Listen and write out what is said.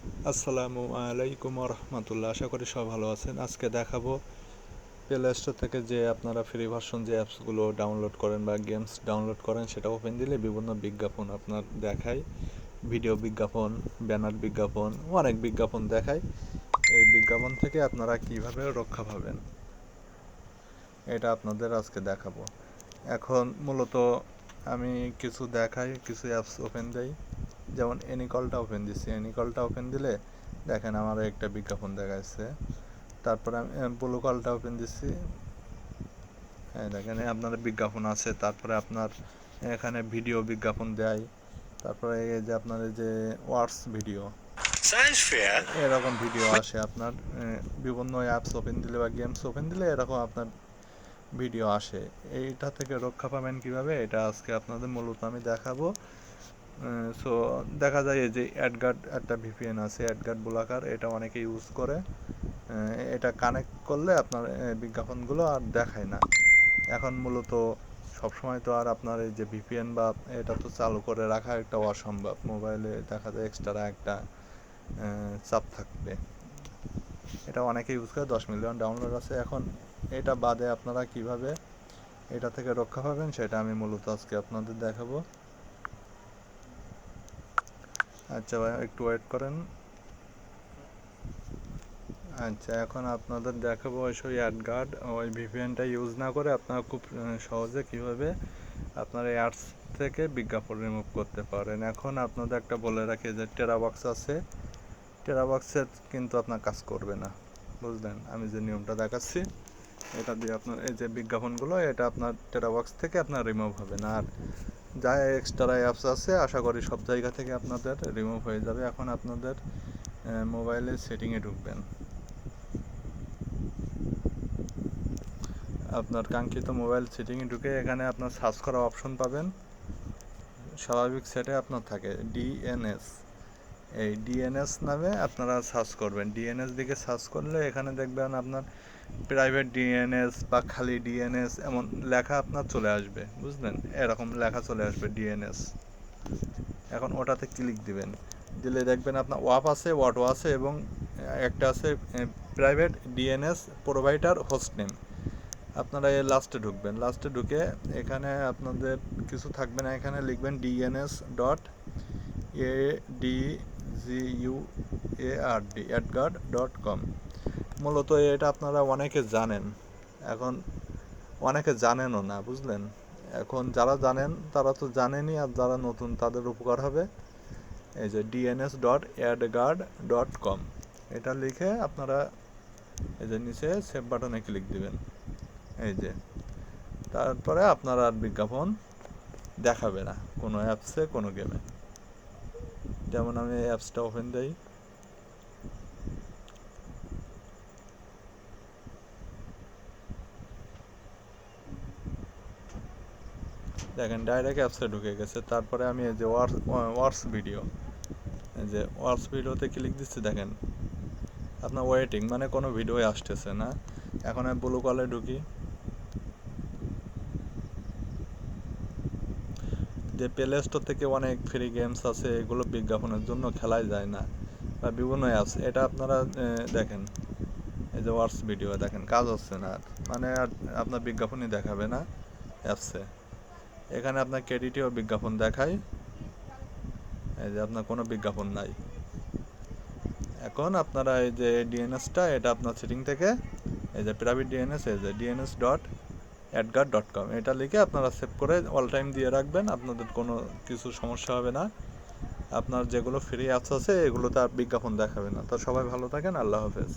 আসসালামু আলাইকুম রহমতুল্লাহ। আশা করি সব ভালো আছেন। আজকে দেখাবো প্লে স্টোর থেকে যে আপনারা ফ্রি ভার্সন যে অ্যাপসগুলো ডাউনলোড করেন বা গেমস ডাউনলোড করেন, সেটা ওপেন দিলে বিভিন্ন বিজ্ঞাপন আপনার দেখায়। ভিডিও বিজ্ঞাপন, ব্যানার বিজ্ঞাপন, অনেক বিজ্ঞাপন দেখায়। এই বিজ্ঞাপন থেকে আপনারা কিভাবে রক্ষা পাবেন এটা আপনাদের আজকে দেখাবো। এখন মূলত আমি কিছু দেখাই, কিছু অ্যাপস ওপেন দেই। যেমন এনিকলটা ওপেন দিচ্ছি। এনিকলটা ওপেন দিলে দেখেন আমার একটা বিজ্ঞাপন দেখাচ্ছে। তারপরে আমি ব্লু কলটা ওপেন দিচ্ছি। হ্যাঁ, দেখেন আপনার বিজ্ঞাপন আছে। তারপরে আপনার এখানে ভিডিও বিজ্ঞাপন দেয়। তারপরে এই যে আপনার এই যে ওয়ার্স ভিডিও, এরকম ভিডিও আসে আপনার বিভিন্ন অ্যাপস ওপেন দিলে বা গেমস ওপেন দিলে এরকম আপনার ভিডিও আসে। এইটা থেকে রক্ষা পাবেন কিভাবে, এটা আজকে আপনাদের মূলত আমি দেখাবো। সো দেখা যায় যে অ্যাডগার্ড একটা ভিপিএন আছে, অ্যাডগার্ড ব্লকার, এটা অনেকে ইউজ করে। এটা কানেক্ট করলে আপনার বিজ্ঞাপনগুলো আর দেখায় না। এখন মূলত সবসময় তো আর আপনার এই যে ভিপিএন বা এটা তো চালু করে রাখা একটা অসম্ভব। মোবাইলে দেখা যায় এক্সট্রা একটা চাপ থাকবে। এটা অনেকে ইউজ করে, 10 মিলিয়ন ডাউনলোড আছে। এখন এটা বাদে আপনারা কিভাবে এটা থেকে রক্ষা পাবেন সেটা আমি মূলত আজকে আপনাদের দেখাবো। আচ্ছা ভাই, একটু ওয়েট করেন। আচ্ছা, এখন আপনাদের দেখাবো ওই অ্যাডগার্ড, ওই ভিপিএনটা ইউজ না করে আপনারা খুব সহজে কীভাবে আপনার এই অ্যাডস থেকে বিজ্ঞাপন রিমুভ করতে পারেন। এখন আপনাদের একটা বলে রাখি যে টেরাবক্স আছে, টেরাবক্সের কিন্তু আপনার কাজ করবে না, বুঝলেন? আমি যে নিয়মটা দেখাচ্ছি এটা দিয়ে আপনার এই যে বিজ্ঞাপনগুলো, এটা আপনার টেরাবক্স থেকে আপনার রিমুভ হবে না। আর যা এক্সট্রা অ্যাপস আছে আশা করি সব জায়গা থেকে আপনাদের রিমুভ হয়ে যাবে। এখন আপনাদের মোবাইলের সেটিংয়ে ঢুকবেন। আপনার কাঙ্ক্ষিত মোবাইল সেটিংয়ে ঢুকে এখানে আপনার সার্চ করা অপশন পাবেন। স্বাভাবিক সেটে আপনার থাকে ডিএনএস, এই ডিএনএস নামে আপনারা সার্চ করবেন। ডিএনএস দিকে সার্চ করলে এখানে দেখবেন আপনার প্রাইভেট ডিএনএস বা খালি ডিএনএস এমন লেখা আপনার চলে আসবে, বুঝলেন? এরকম লেখা চলে আসবে ডিএনএস। এখন ওটাতে ক্লিক দিবেন, দিলে দেখবেন আপনার ওয়াপ আছে, ওয়াটো আছে এবং একটা আছে private DNS provider host name. আপনারা এই লাস্টে ঢুকবেন। লাস্টে ঢুকে এখানে আপনাদের কিছু থাকবে না, এখানে লিখবেন dns.adguard.com। মূলত এটা আপনারা অনেকে জানেন, এখন অনেকে জানেনও না, বুঝলেন? এখন যারা জানেন তারা তো জানেনই, আর যারা নতুন তাদের উপকার হবে। এই যে dns.adguard.com, এটা লিখে আপনারা এই যে নিচে সেভ বাটনে ক্লিক দিবেন। এই যে তারপরে আপনার আর বিজ্ঞাপন দেখাবে না কোনো অ্যাপসে, কোনো গেমে। যেমন আমি এই অ্যাপসটা ওপেন দিই। দেখেন ডাইরেক্ট অ্যাপসে ঢুকে গেছে। তারপরে আমি এই যে ওয়ার্স ভিডিও, এই যে ওয়ার্স ভিডিওতে ক্লিক দিচ্ছি। দেখেন আপনার ওয়েটিং, মানে কোনো ভিডিওই আসতেছে না। এখন আমি ব্লু কলে ঢুকি। যে প্লে স্টোর থেকে অনেক ফ্রি গেমস আছে, এগুলো বিজ্ঞাপনের জন্য খেলাই যায় না, বা বিভিন্ন অ্যাপস, এটা আপনারা দেখেন এই যে ওয়ার্স ভিডিও দেখেন কাজ হচ্ছে না, মানে আর আপনার বিজ্ঞাপনই দেখাবে না অ্যাপসে। এখানে আপনার ক্রেডিটেও বিজ্ঞাপন দেখায়, এই যে আপনার কোনো বিজ্ঞাপন নাই। এখন আপনারা এই যে ডিএনএসটা, এটা আপনার সেটিং থেকে এই যে প্রাইভেট ডিএনএস, এই যে dns.adguard.com, এটা লিখে আপনারা সেভ করে অল টাইম দিয়ে রাখবেন। আপনাদের কোনো কিছু সমস্যা হবে না। আপনার যেগুলো ফ্রি অ্যাপস আছে এগুলোতে আর বিজ্ঞাপন দেখাবে না। তো সবাই ভালো থাকেন, আল্লাহ হাফেজ।